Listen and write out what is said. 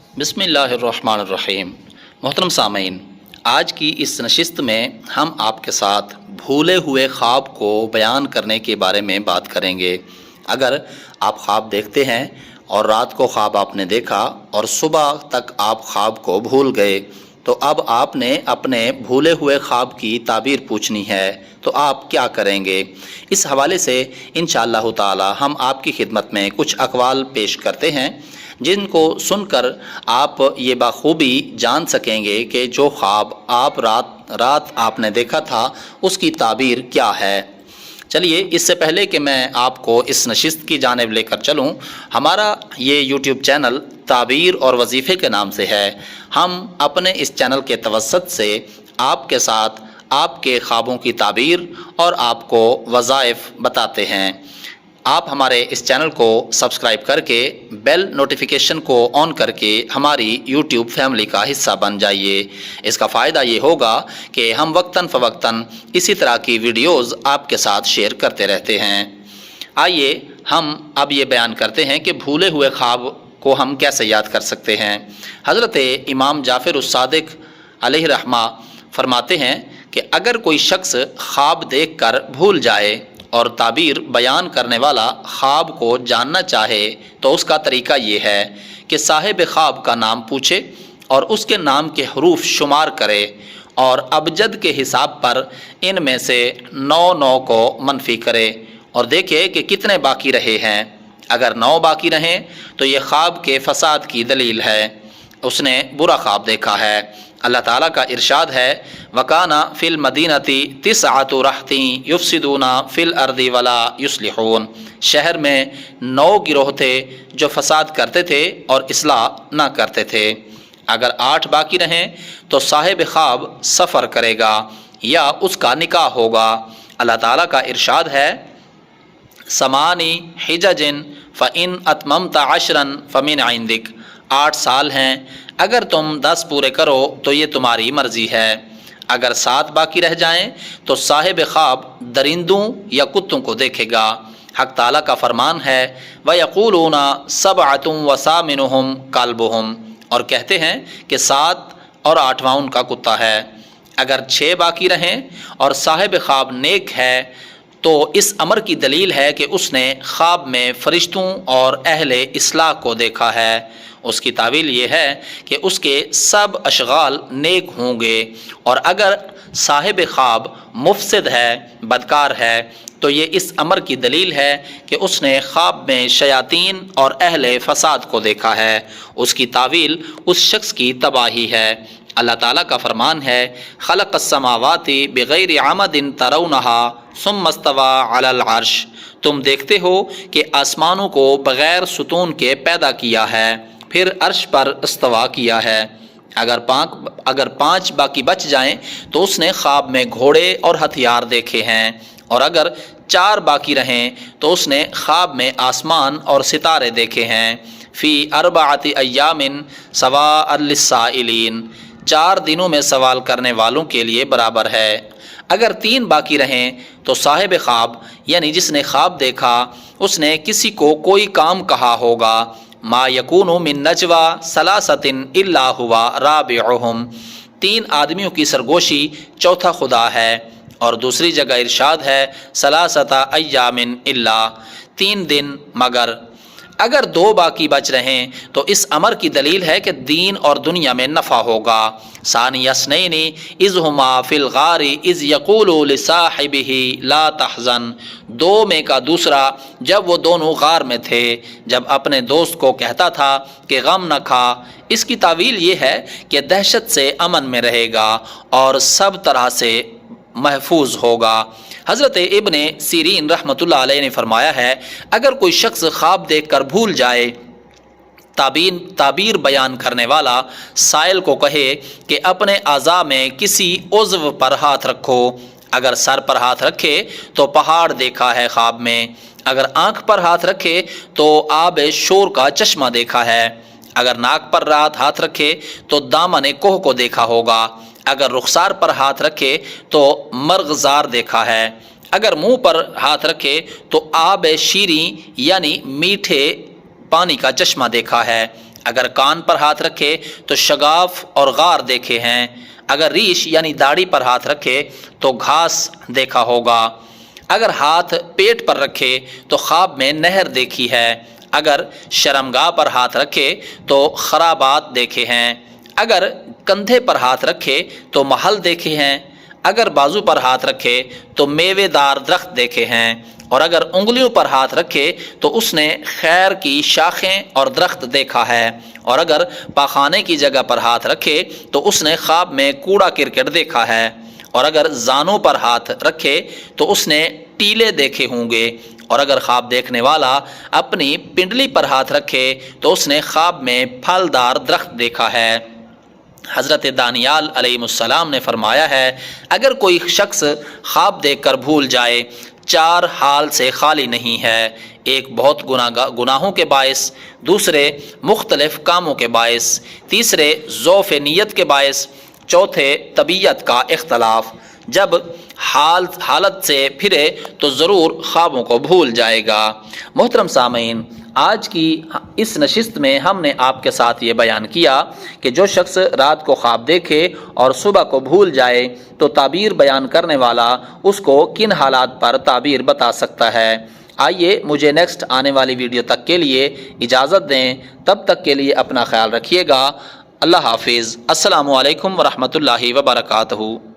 बिस्मिल्लाहिर्रहमानिर्रहीम। मोहतरम सामीन, आज की इस नशिस्त में हम आपके साथ भूले हुए ख्वाब को बयान करने के बारे में बात करेंगे। अगर आप ख्वाब देखते हैं और रात को ख्वाब आपने देखा और सुबह तक आप ख्वाब को भूल गए, तो अब आपने अपने भूले हुए ख्वाब की ताबीर पूछनी है, तो आप क्या करेंगे? इस हवाले से इंशाअल्लाह ताला हम आपकी खिदमत में कुछ अक़वाल पेश करते हैं, जिनको सुनकर आप ये बखूबी जान सकेंगे कि जो ख्वाब आप रात आपने देखा था उसकी ताबीर क्या है। चलिए, इससे पहले कि मैं आपको इस नशिस्त की जानिब लेकर चलूँ, हमारा ये यूट्यूब चैनल ताबीर और वजीफ़े के नाम से है। हम अपने इस चैनल के तवस्सुत से आपके साथ आपके ख्वाबों की ताबीर और आपको वज़ाइफ बताते हैं। आप हमारे इस चैनल को सब्सक्राइब करके बेल नोटिफिकेशन को ऑन करके हमारी यूट्यूब फैमिली का हिस्सा बन जाइए। इसका फ़ायदा ये होगा कि हम वक्तन फ़वक्तन इसी तरह की वीडियोज़ आपके साथ शेयर करते रहते हैं। आइए हम अब ये बयान करते हैं कि भूले हुए ख्वाब को हम कैसे याद कर सकते हैं। हज़रत इमाम जाफ़र उस-सादिक़ अलैहि रहमा फरमाते हैं कि अगर कोई शख्स ख्वाब देख कर भूल जाए और ताबीर बयान करने वाला ख्वाब को जानना चाहे, तो उसका तरीका ये है कि साहिब ख्वाब का नाम पूछे और उसके नाम के हरूफ शुमार करे और अबजद के हिसाब पर इनमें से 9 को मनफी करे और देखे कि कितने बाकी रहे हैं। अगर 9 बाकी रहें तो ये ख्वाब के फसाद की दलील है, उसने बुरा ख्वाब देखा है। अल्लाह ताला का इरशाद है, वकाना फ़िल मदीनती तिसअतु रहती युफ़सिदूना फ़िल अर्दी वला युस्लिहून। शहर में 9 गिरोह थे जो फसाद करते थे और इस्लाह ना करते थे। अगर 8 बाकी रहें तो साहिब ख्वाब सफ़र करेगा या उसका निकाह होगा। अल्लाह ताला का इरशाद है, समानी हिजजिन फ़इन अतममता अशरन फ़मिन इंदिक। 8 साल हैं, अगर तुम 10 पूरे करो तो ये तुम्हारी मर्ज़ी है। अगर 7 बाकी रह जाएं तो साहिब ख्वाब दरिंदों या कुत्तों को देखेगा। हक़ ताला का फरमान है, व यक़ूलूना सबअतुम व सामिनुहुम कल्बुहुम, और कहते हैं कि 7 और 8वां उनका कुत्ता है। अगर 6 बाकी रहें और साहिब ख्वाब नेक है तो इस अमर की दलील है कि उसने ख्वाब में फ़रिश्तों और अहले इस्लाह को देखा है। उसकी तावील ये है कि उसके सब अशगाल नेक होंगे। और अगर साहिब ख्वाब मुफसिद है, बदकार है, तो ये इस अमर की दलील है कि उसने ख्वाब में शयातीन और अहले फसाद को देखा है। उसकी तावील उस शख्स की तबाही है। अल्लाह ताला का फरमान है, खलक़स्समावाति बिग़ैरि अमदिन तरौनहा सुम्मा इस्तवा अलल अर्श। तुम देखते हो कि आसमानों को बग़ैर सुतून के पैदा किया है, फिर अर्श पर इस्तवा किया है। अगर 5 बाकी बच जाएं तो उसने ख्वाब में घोड़े और हथियार देखे हैं। और अगर 4 बाकी रहें तो उसने ख्वाब में आसमान और सितारे देखे हैं। फ़ी अर्बअति अय्यामिन सवाअन लिस्साइलीन, 4 दिनों में सवाल करने वालों के लिए बराबर है। अगर 3 बाकी रहें तो साहिब ख्वाब यानी जिसने ख्वाब देखा उसने किसी को कोई काम कहा होगा। मा यकूनु मिन नजवा सलासतिन इल्ला हुवा राबिउहुम, 3 आदमियों की सरगोशी चौथा खुदा है। और दूसरी जगह इरशाद है, सलासता अय्यामिन इल्ला, 3 दिन मगर। अगर 2 बाकी बच रहें तो इस अमर की दलील है कि दीन और दुनिया में नफ़ा होगा। सानी यसनैनी इज़ हुमा फ़िल गारी इज़ यक़ूलु लिसाहिबिही ला तहज़न, 2 में का दूसरा जब वो दोनों गार में थे, जब अपने दोस्त को कहता था कि गम न खा। इसकी तावील ये है कि दहशत से अमन में रहेगा और सब तरह से महफूज होगा। हज़रत इब्ने सीरीन रहमतुल्लाह अलैह ने फरमाया है, अगर कोई शख्स ख्वाब देखकर भूल जाए, ताबीर बयान करने वाला साइल को कहे कि अपने आज़ा में किसी उज़्व पर हाथ रखो। अगर सर पर हाथ रखे तो पहाड़ देखा है ख्वाब में। अगर आँख पर हाथ रखे तो आब शोर का चश्मा देखा है। अगर नाक पर हाथ रखे तो दामन कोह को देखा होगा। अगर रुखसार पर हाथ रखे तो मरग़ज़ार देखा है। अगर मुंह पर हाथ रखे तो आब शीरी यानी मीठे पानी का चश्मा देखा है। اگر کان پر ہاتھ رکھے تو شگاف اور غار دیکھے ہیں، اگر ریش یعنی داڑھی پر ہاتھ رکھے تو گھاس دیکھا ہوگا، اگر ہاتھ پیٹ پر رکھے تو خواب میں نہر دیکھی ہے، اگر شرمگاہ پر ہاتھ رکھے تو خرابات دیکھے ہیں، اگر کندھے پر ہاتھ رکھے تو محل دیکھے ہیں، اگر بازو پر ہاتھ رکھے تو میوے دار درخت دیکھے ہیں، اور اگر انگلیوں پر ہاتھ رکھے تو اس نے خیر کی شاخیں اور درخت دیکھا ہے، اور اگر پاخانے کی جگہ پر ہاتھ رکھے تو اس نے خواب میں کوڑا کرکٹ دیکھا ہے، اور اگر زانوں پر ہاتھ رکھے تو اس نے ٹیلے دیکھے ہوں گے، اور اگر خواب دیکھنے والا اپنی پنڈلی پر ہاتھ رکھے تو اس نے خواب میں پھلدار درخت دیکھا ہے۔ حضرت دانیال علیہ السلام نے فرمایا ہے، اگر کوئی شخص خواب دیکھ کر بھول جائے، 4 حال سے خالی نہیں ہے، ایک بہت گناہوں کے باعث، دوسرے مختلف کاموں کے باعث، تیسرے ضعف نیت کے باعث، چوتھے طبیعت کا اختلاف۔ جب حالت سے پھرے تو ضرور خوابوں کو بھول جائے گا۔ محترم سامعین، آج کی اس نشست میں ہم نے آپ کے ساتھ یہ بیان کیا کہ جو شخص رات کو خواب دیکھے اور صبح کو بھول جائے تو تعبیر بیان کرنے والا اس کو کن حالات پر تعبیر بتا سکتا ہے۔ آئیے مجھے نیکسٹ آنے والی ویڈیو تک کے لیے اجازت دیں، تب تک کے لیے اپنا خیال رکھیے گا۔ اللہ حافظ۔ السلام علیکم ورحمۃ اللہ وبرکاتہ۔